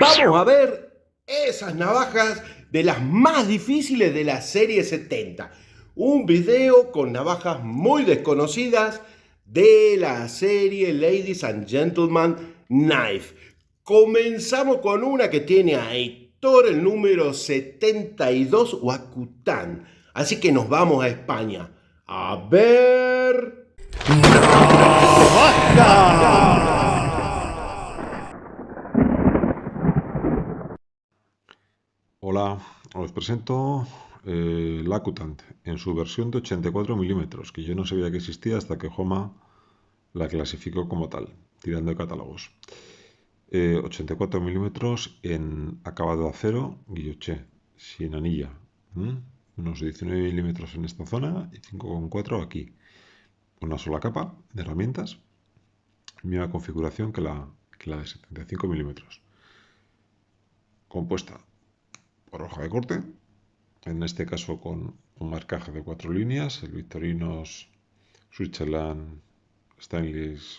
vamos a ver esas navajas de las más difíciles de la serie 70. Un video con navajas muy desconocidas de la serie Ladies and Gentlemen Knife. Comenzamos con una que tiene a Heitor, el número 72, Wacután. Así que nos vamos a España. A ver... ¡Navaja! Hola, os presento la Acutant en su versión de 84 milímetros, que yo no sabía que existía hasta que Joma la clasificó como tal, tirando de catálogos. 84 milímetros en acabado de acero, guilloché, sin anilla. Unos 19 milímetros en esta zona y 5,4 aquí. Una sola capa de herramientas, misma configuración que la de 75 milímetros. Compuesta por hoja de corte, en este caso con un marcaje de 4 líneas, el Victorinox Switzerland Stainless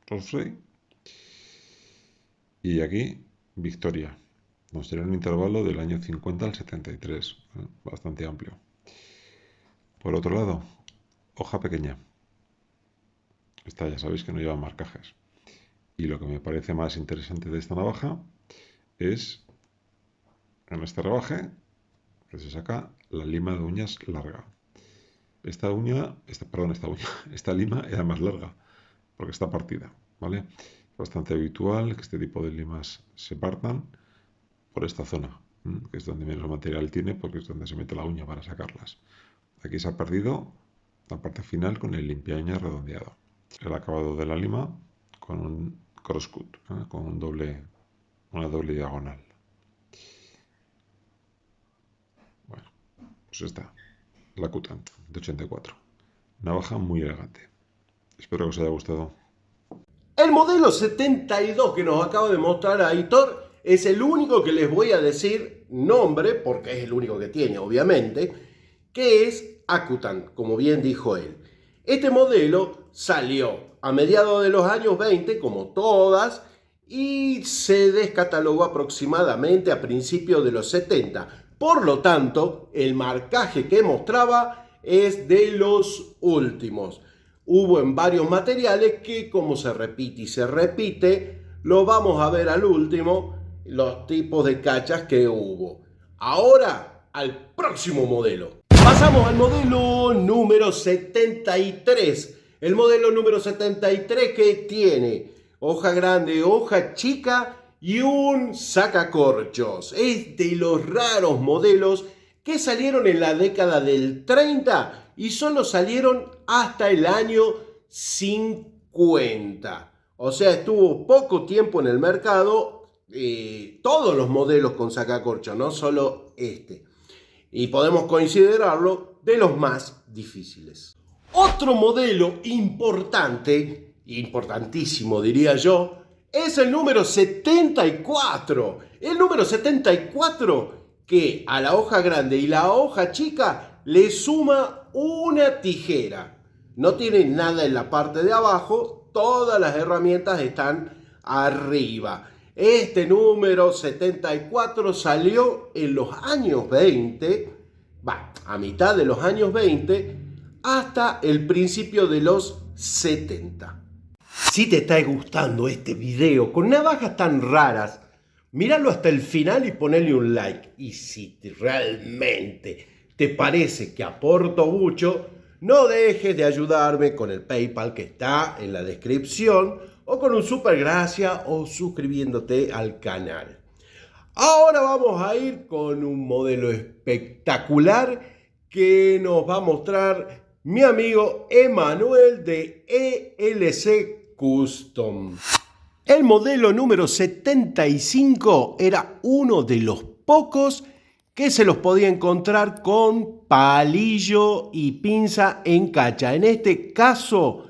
Roseray, y aquí Victoria. Nos dará un intervalo del año 50 al 73, bastante amplio. Por otro lado, hoja pequeña. Esta ya sabéis que no lleva marcajes. Y lo que me parece más interesante de esta navaja es en este rebaje que se saca la lima de uñas larga. Esta lima era más larga porque está partida, ¿vale? Es bastante habitual que este tipo de limas se partan por esta zona, que es donde menos material tiene porque es donde se mete la uña para sacarlas. Aquí se ha perdido la parte final con el limpia uñas redondeado. El acabado de la lima con un crosscut, con una doble diagonal. Pues está, la Acutant de 84. Navaja muy elegante. Espero que os haya gustado. El modelo 72 que nos acaba de mostrar Heitor es el único que les voy a decir nombre, porque es el único que tiene, obviamente, que es Acutant, como bien dijo él. Este modelo salió a mediados de los años 20, como todas, y se descatalogó aproximadamente a principios de los 70. Por lo tanto, el marcaje que mostraba es de los últimos. Hubo en varios materiales que, como se repite y se repite, lo vamos a ver al último, los tipos de cachas que hubo. Ahora, al próximo modelo. Pasamos al modelo número 73. El modelo número 73 que tiene hoja grande, hoja chica y un sacacorchos. Es de los raros modelos que salieron en la década del 30 y solo salieron hasta el año 50. O sea, estuvo poco tiempo en el mercado, todos los modelos con sacacorchos, no solo este. Y podemos considerarlo de los más difíciles. Otro modelo importante, importantísimo diría yo, es el número 74. El número 74 que a la hoja grande y la hoja chica le suma una tijera. No tiene nada en la parte de abajo, todas las herramientas están arriba. Este número 74 salió en los años 20, a mitad de los años 20, hasta el principio de los 70. Si te está gustando este video con navajas tan raras, míralo hasta el final y ponele un like. Y si realmente te parece que aporto mucho, no dejes de ayudarme con el PayPal que está en la descripción, o con un super gracias o suscribiéndote al canal. Ahora vamos a ir con un modelo espectacular que nos va a mostrar mi amigo Emanuel de ELC Custom. El modelo número 75 era uno de los pocos que se los podía encontrar con palillo y pinza en cacha. En este caso,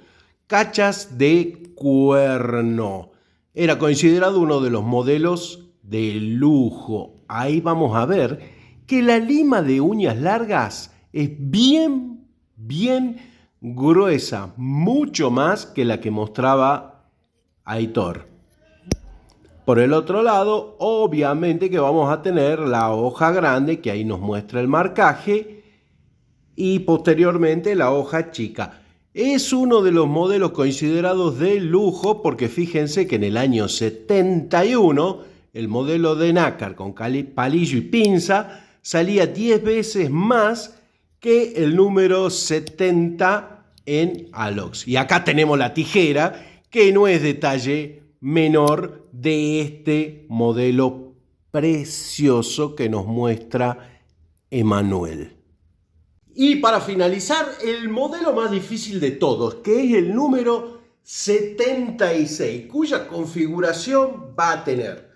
cachas de cuerno. Era considerado uno de los modelos de lujo. Ahí vamos a ver que la lima de uñas largas es bien gruesa, mucho más que la que mostraba Heitor. Por el otro lado, obviamente que vamos a tener la hoja grande, que ahí nos muestra el marcaje, y posteriormente la hoja chica. Es uno de los modelos considerados de lujo porque fíjense que en el año 71 el modelo de nácar con palillo y pinza salía 10 veces más que el número 70 en Alox. Y acá tenemos la tijera, que no es detalle menor de este modelo precioso que nos muestra Emanuel. Y para finalizar, el modelo más difícil de todos, que es el número 76, cuya configuración va a tener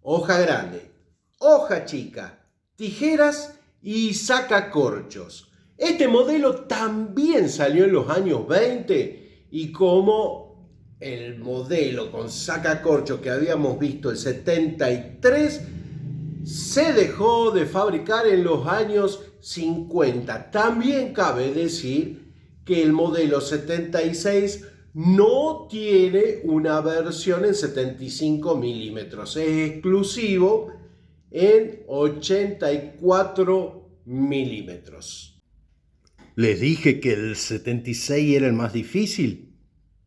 hoja grande, hoja chica, tijeras y sacacorchos. Este modelo también salió en los años 20 y como el modelo con sacacorcho que habíamos visto, el 73, se dejó de fabricar en los años 50. También cabe decir que el modelo 76 no tiene una versión en 75 milímetros. Es exclusivo en 84 milímetros. ¿Les dije que el 76 era el más difícil?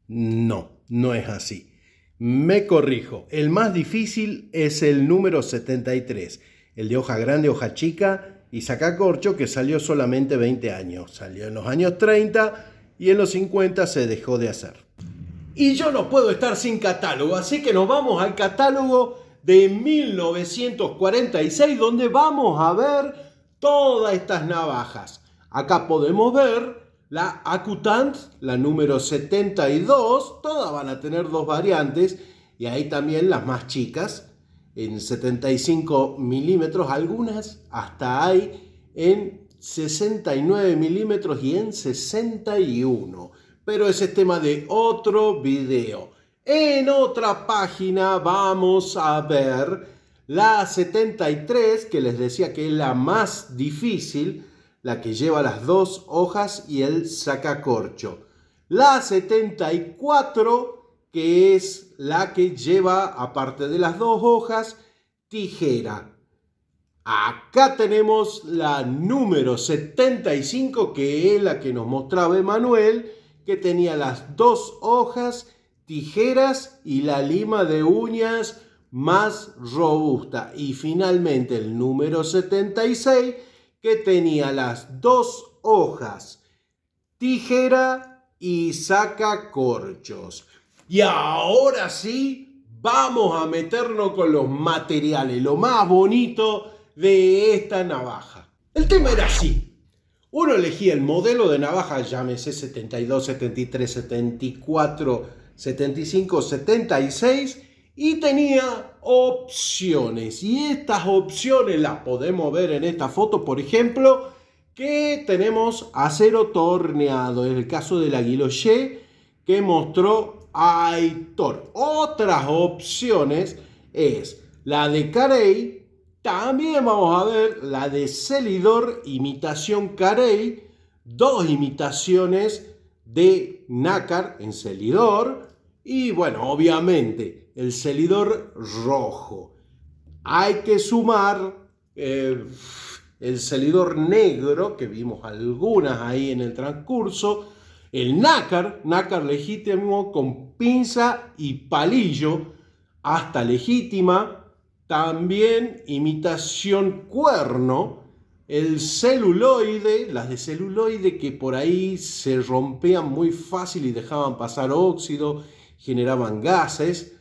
No, no es así. Me corrijo, el más difícil es el número 73, el de hoja grande, hoja chica y sacacorcho, que salió solamente 20 años. Salió en los años 30 y en los 50 se dejó de hacer. Y yo no puedo estar sin catálogo, así que nos vamos al catálogo de 1946, donde vamos a ver todas estas navajas. Acá podemos ver la Acutant, la número 72, todas van a tener dos variantes, y ahí también las más chicas, en 75 milímetros, algunas hasta hay en 69 milímetros y en 61. Pero ese es tema de otro video. En otra página vamos a ver la 73, que les decía que es la más difícil, la que lleva las dos hojas y el sacacorcho. La 74, que es la que lleva, aparte de las dos hojas, tijera. Acá tenemos la número 75, que es la que nos mostraba Emanuel, que tenía las dos hojas, tijeras y la lima de uñas más robusta. Y finalmente el número 76, que tenía las dos hojas, tijera y sacacorchos. Y ahora sí, vamos a meternos con los materiales, lo más bonito de esta navaja. El tema era así. Uno elegía el modelo de navaja, llámese 72, 73, 74, 75, 76, y tenía opciones. Y estas opciones las podemos ver en esta foto, por ejemplo, que tenemos acero torneado. Es el caso del Aguiloché que mostró Aitor. Otras opciones es la de Carey. También vamos a ver la de Celidor, imitación Carey. Dos imitaciones de nácar en Celidor. Y bueno, obviamente el Celidor rojo. Hay que sumar el Celidor negro, que vimos algunas ahí en el transcurso. El nácar legítimo con pinza y palillo, hasta legítima. También imitación cuerno. El celuloide, las de celuloide que por ahí se rompían muy fácil y dejaban pasar óxido, generaban gases.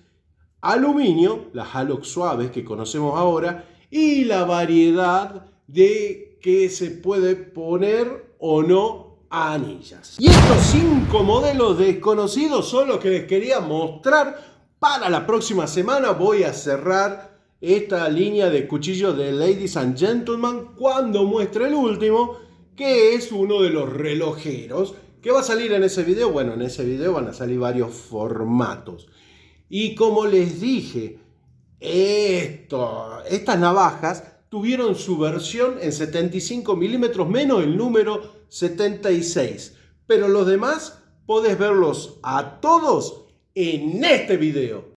Aluminio, las Alox suaves que conocemos ahora, y la variedad de que se puede poner o no a anillas. Y estos 5 modelos desconocidos son los que les quería mostrar. Para la próxima semana voy a cerrar esta línea de cuchillos de Ladies and Gentlemen cuando muestre el último, que es uno de los relojeros, que va a salir en ese video. Bueno, en ese video van a salir varios formatos. Y como les dije, estas navajas tuvieron su versión en 75 milímetros menos el número 76. Pero los demás podés verlos a todos en este video.